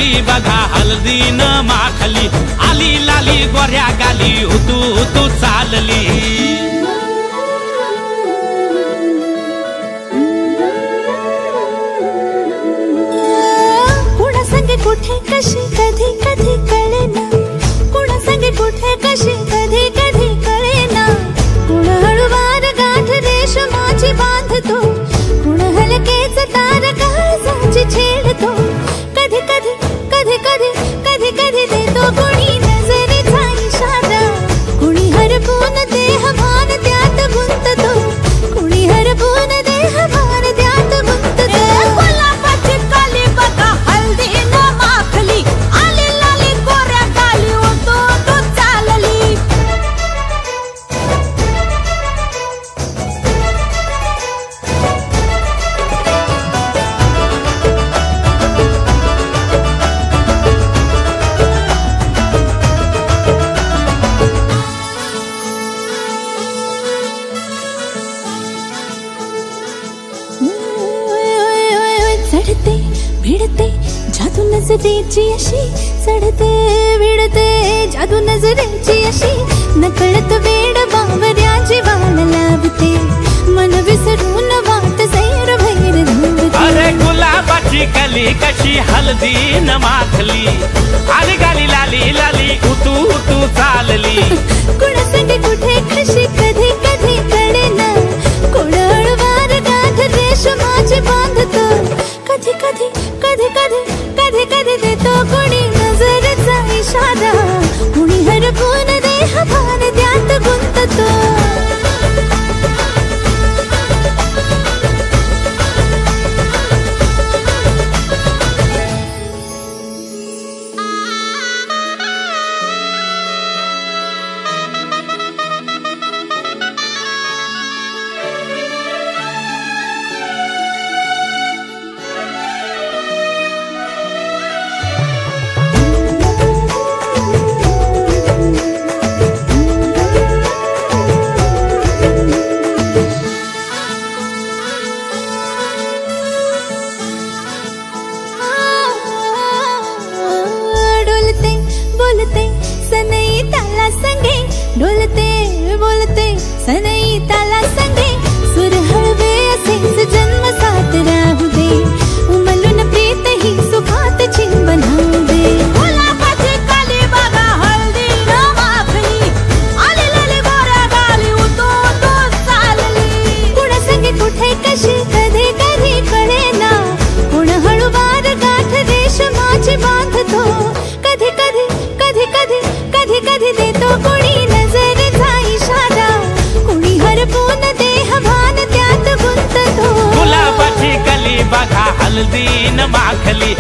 कली बघा हळदी न माखली, आली लाली गोऱ्या गाली हुतू हुतू चालली। कुणा संगे कुठे कशी कधी कधी कळेना, कुणा संगे कुठे कशी कधी कधी कळेना। कुण हळूवार गाठ रेशमाची बांधतो, कुण हलकेच तार काळजाची छेडतो। कधी कधी कधी कधी कधी कधी देतो कुणी नजरेचा इशारा, कुणी हरपून देह भान त्यात गुंततो, कुणी हरपून देह भान त्यात गुंततो। गुलाबाची कली बघा हळदी न माखली, आली लाली गोऱ्या गाली हुतू हुतू चालली। चढते भिडते जादू नजरेची अशी, चढते भिडते जादू नजरेची अशी। नकळत वेड बावऱ्याची वाण लावते, मन विसरून वाट सैर भैर धुवते। अरे गुलाबाची कली कशी हळदी न माखली, आली गाली लाली लाली हुतू हुतू चालली। कुणा संगे कुठे कशी कधी कधी कळेना, कुण हळूवार गाठ रेशमाची बांधतो। कधी कधी कधी कधी कधी कधी देतो कुणी नजरेचा इशारा, कुणी हरपून देह भान त्यात गुंततो। बोलते सनई ताला संगे, डोलते बोलते सनई ताला संगे। सुर हळवे असेच जन्म साथ राहू दे, उमलून प्रीत ही सुखात चिंबन होऊ दे। गुलाबाची कली बघा हळदी न माखली, आली लाली गोऱ्या गाली हुतू हुतू चालली। कुणा संगे कुठे कशी कधी कधी कळेना, कुण हळूवार गाठ रेशमाची बांधतो। कधी कधी कधी कधी कधी कधी देतो कुणी नजरेचा इशारा, कुणी हरपून देह भान त्यात गुंततो। गुलाबाची कली बघा हळदी न माखली,